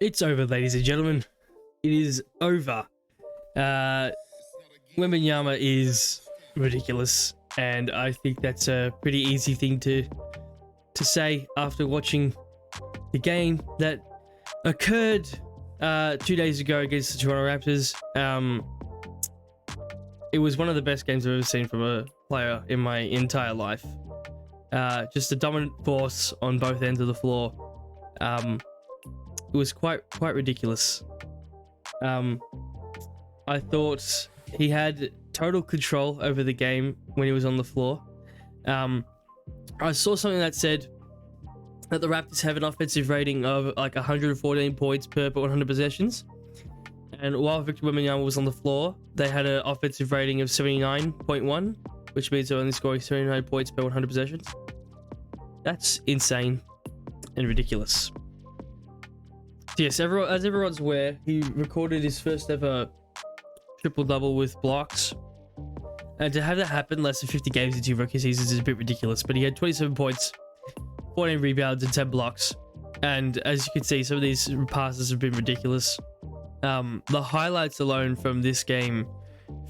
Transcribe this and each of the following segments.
It's over, ladies and gentlemen. It is over. Wembanyama is ridiculous, and I think that's a pretty easy thing to say after watching the game that occurred 2 days ago against the Toronto Raptors. It was one of the best games I've ever seen from a player in my entire life. Just a dominant force on both ends of the floor. It was quite ridiculous. I thought he had total control over the game when he was on the floor. I saw something that said that the Raptors have an offensive rating of like 114 points per 100 possessions. And while Victor Wembanyama was on the floor, they had an offensive rating of 79.1, which means they're only scoring 79 points per 100 possessions. That's insane and ridiculous. Yes, as everyone's aware, he recorded his first ever triple-double with blocks. And to have that happen less than 50 games into rookie seasons is a bit ridiculous. But he had 27 points, 14 rebounds, and 10 blocks. And as you can see, some of these passes have been ridiculous. The highlights alone from this game,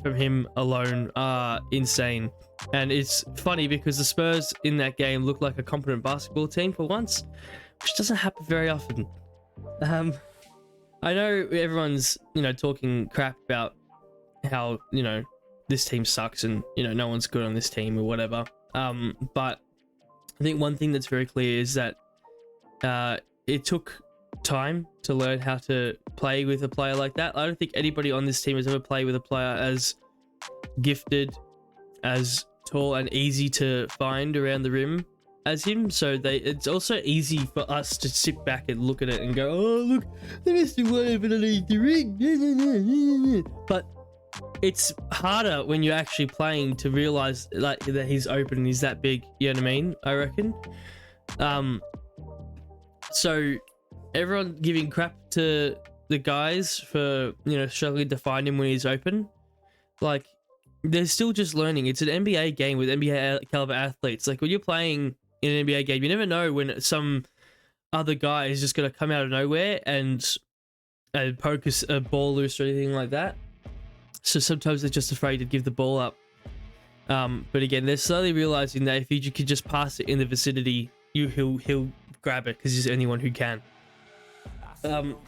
from him alone, are insane. And it's funny because the Spurs in that game looked like a competent basketball team for once, which doesn't happen very often. I know everyone's, talking crap about how, this team sucks and, no one's good on this team or whatever. But I think one thing that's very clear is that it took time to learn how to play with a player like that. I don't think anybody on this team has ever played with a player as gifted, as tall and easy to find around the rim as him. So it's also easy for us to sit back and look at it and go, oh look, they missed one underneath the ring. But it's harder when you're actually playing to realize that he's open and he's that big. You know what I mean? I reckon. So everyone giving crap to the guys for struggling to find him when he's open, like they're still just learning. It's an NBA game with NBA caliber athletes. Like when you're playing in an NBA game, you never know when some other guy is just going to come out of nowhere and poke a ball loose or anything like that. So sometimes they're just afraid to give the ball up. But again, they're slowly realizing that if you could just pass it in the vicinity, he'll grab it because he's the only one who can.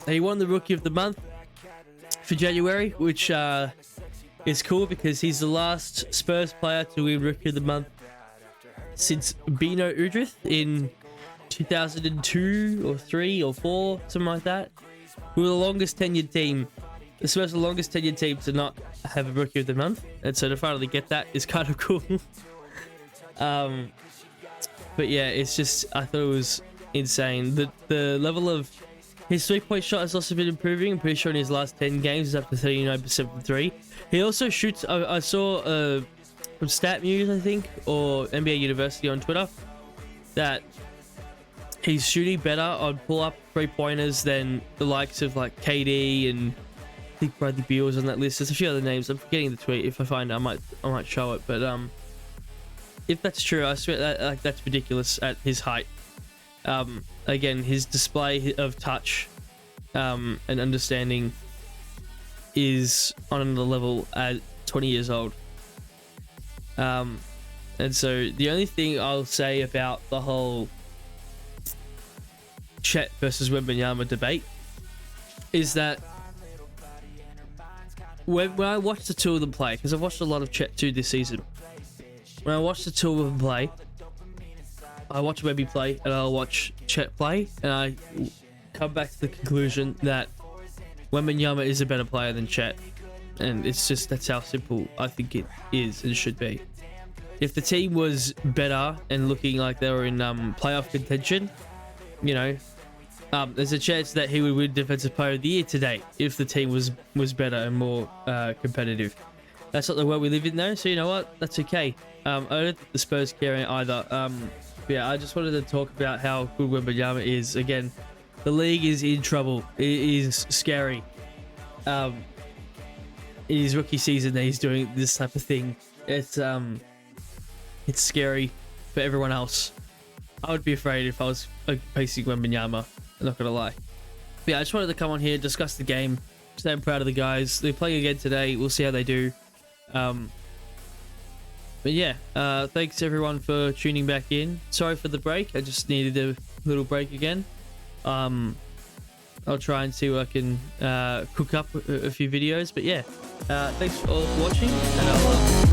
He won the Rookie of the Month for January, which is cool because he's the last Spurs player to win Rookie of the Month since Bino Udrith in 2002 or 3 or 4, something like that. We were the longest tenured team. The Spurs are the longest tenured team to not have a Rookie of the Month, and so to finally get that is kind of cool. But yeah, it's just, I thought it was insane. The level of his 3-point shot has also been improving. I'm pretty sure in his last 10 games, he's up to 39% from 3. He also shoots, I saw from StatMuse, I think, or NBA University on Twitter, that he's shooting better on pull-up 3-pointers than the likes of like KD, and I think Bradley Beal's on that list. There's a few other names. I'm forgetting the tweet. If I find it, I might show it. But if that's true, I swear that that's ridiculous at his height. Again, his display of touch and understanding is on another level at 20 years old. And so the only thing I'll say about the whole Chet versus Wembanyama debate is that when I watched the two of them play, because I've watched a lot of Chet too this season, when I watch the two of them play, I watch Wemby play and I'll watch Chet play, and I come back to the conclusion that Wembanyama is a better player than Chet, and it's just, that's how simple I think it is and should be. If the team was better and looking like they were in playoff contention, there's a chance that he would win Defensive Player of the Year today if the team was better and more competitive. That's not the world we live in though, so you know what? That's okay. I don't think the Spurs care either. Yeah, I just wanted to talk about how good Wembanyama is. Again, the league is in trouble. It is scary. In his rookie season that he's doing this type of thing. It's scary for everyone else. I would be afraid if I was facing Wembanyama. I'm not gonna lie. But yeah, I just wanted to come on here, discuss the game. Say I'm proud of the guys. They're playing again today. We'll see how they do. But yeah, thanks everyone for tuning back in. Sorry for the break. I just needed a little break again. I'll try and see what I can cook up a few videos. But yeah, thanks all for watching, and I'll